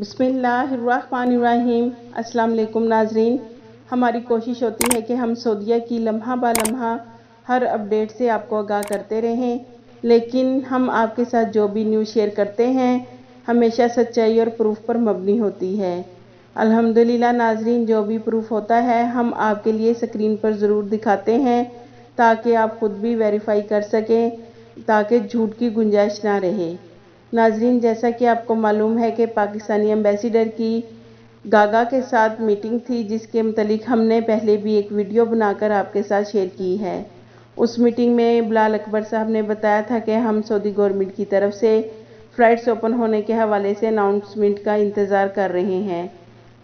بسم اللہ الرحمن الرحیم۔ السلام علیکم ناظرین، ہماری کوشش ہوتی ہے کہ ہم سعودیہ کی لمحہ با لمحہ ہر اپڈیٹ سے آپ کو آگاہ کرتے رہیں، لیکن ہم آپ کے ساتھ جو بھی نیوز شیئر کرتے ہیں ہمیشہ سچائی اور پروف پر مبنی ہوتی ہے۔ الحمدللہ ناظرین، جو بھی پروف ہوتا ہے ہم آپ کے لیے اسکرین پر ضرور دکھاتے ہیں تاکہ آپ خود بھی ویریفائی کر سکیں، تاکہ جھوٹ کی گنجائش نہ رہے۔ ناظرین، جیسا کہ آپ کو معلوم ہے کہ پاکستانی ایمبیسیڈر کی گاگا کے ساتھ میٹنگ تھی، جس کے متعلق ہم نے پہلے بھی ایک ویڈیو بنا کر آپ کے ساتھ شیئر کی ہے۔ اس میٹنگ میں بلال اکبر صاحب نے بتایا تھا کہ ہم سعودی گورنمنٹ کی طرف سے فلائٹس اوپن ہونے کے حوالے سے اناؤنسمنٹ کا انتظار کر رہے ہیں،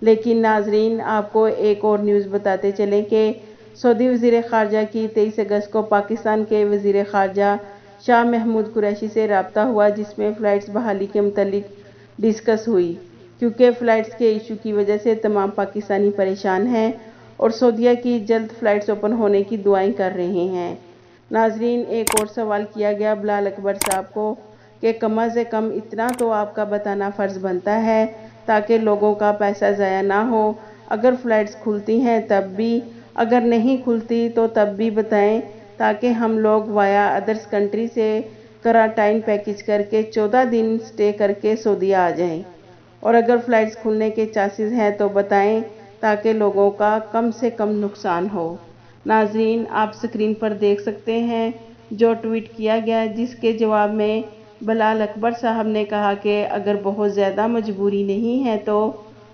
لیکن ناظرین آپ کو ایک اور نیوز بتاتے چلیں کہ سعودی وزیر خارجہ کی 23 اگست کو پاکستان کے وزیر خارجہ شاہ محمود قریشی سے رابطہ ہوا، جس میں فلائٹس بحالی کے متعلق ڈسکس ہوئی، کیونکہ فلائٹس کے ایشو کی وجہ سے تمام پاکستانی پریشان ہیں اور سعودیہ کی جلد فلائٹس اوپن ہونے کی دعائیں کر رہے ہیں۔ ناظرین، ایک اور سوال کیا گیا بلال اکبر صاحب کو کہ کم از کم اتنا تو آپ کا بتانا فرض بنتا ہے تاکہ لوگوں کا پیسہ ضائع نہ ہو، اگر فلائٹس کھلتی ہیں تب بھی، اگر نہیں کھلتی تو تب بھی بتائیں تاکہ ہم لوگ وایا ادرس کنٹری سے کرانٹائن پیکج کر کے 14 دن سٹے کر کے سعودیہ آ جائیں، اور اگر فلائٹس کھلنے کے چانسز ہیں تو بتائیں تاکہ لوگوں کا کم سے کم نقصان ہو۔ ناظرین، آپ سکرین پر دیکھ سکتے ہیں جو ٹویٹ کیا گیا، جس کے جواب میں بلال اکبر صاحب نے کہا کہ اگر بہت زیادہ مجبوری نہیں ہے تو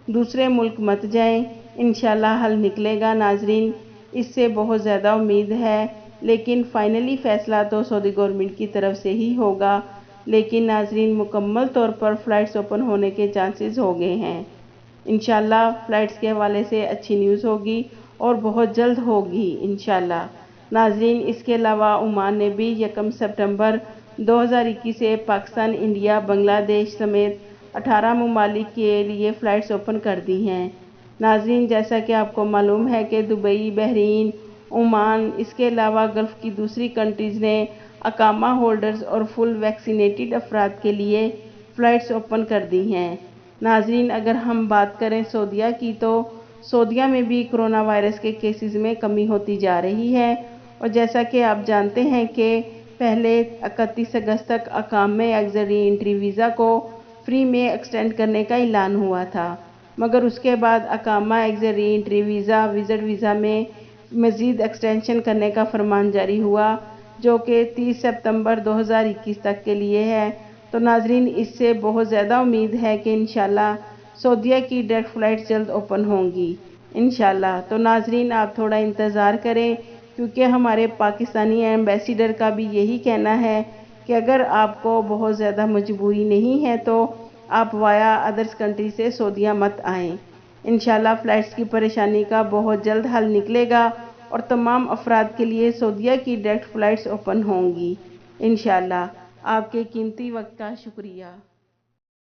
دوسرے ملک مت جائیں، انشاءاللہ حل نکلے گا۔ ناظرین، اس سے بہت زیادہ امید ہے، لیکن فائنلی فیصلہ تو سعودی گورنمنٹ کی طرف سے ہی ہوگا، لیکن ناظرین مکمل طور پر فلائٹس اوپن ہونے کے چانسز ہو گئے ہیں۔ انشاءاللہ فلائٹس کے حوالے سے اچھی نیوز ہوگی اور بہت جلد ہوگی انشاءاللہ۔ ناظرین، اس کے علاوہ عمان نے بھی 1 ستمبر 2021 سے پاکستان، انڈیا، بنگلہ دیش سمیت 18 ممالک کے لیے فلائٹس اوپن کر دی ہیں۔ ناظرین، جیسا کہ آپ کو معلوم ہے کہ دبئی، بحرین، عمان، اس کے علاوہ گلف کی دوسری کنٹریز نے اقامہ ہولڈرز اور فل ویکسینیٹڈ افراد کے لیے فلائٹس اوپن کر دی ہیں۔ ناظرین، اگر ہم بات کریں سعودیہ کی تو سعودیہ میں بھی کرونا وائرس کے کیسز میں کمی ہوتی جا رہی ہے، اور جیسا کہ آپ جانتے ہیں کہ پہلے 31 اگست تک اقامہ ایگزٹ انٹری ویزا کو فری میں ایکسٹینڈ کرنے کا اعلان ہوا تھا، مگر اس کے بعد اقامہ exit entry visa visit visa میں مزید ایکسٹینشن کرنے کا فرمان جاری ہوا، جو کہ 30 ستمبر 2021 تک کے لیے ہے۔ تو ناظرین، اس سے بہت زیادہ امید ہے کہ انشاءاللہ سعودیہ کی ڈائریکٹ فلائٹس جلد اوپن ہوں گی انشاءاللہ۔ تو ناظرین، آپ تھوڑا انتظار کریں، کیونکہ ہمارے پاکستانی ایمبیسیڈر کا بھی یہی کہنا ہے کہ اگر آپ کو بہت زیادہ مجبوری نہیں ہے تو آپ وایا ادرس کنٹری سے سعودیہ مت آئیں۔ انشاءاللہ فلائٹس کی پریشانی کا بہت جلد حل نکلے گا اور تمام افراد کے لیے سعودیہ کی ڈائریکٹ فلائٹس اوپن ہوں گی انشاءاللہ۔ آپ کے قیمتی وقت کا شکریہ۔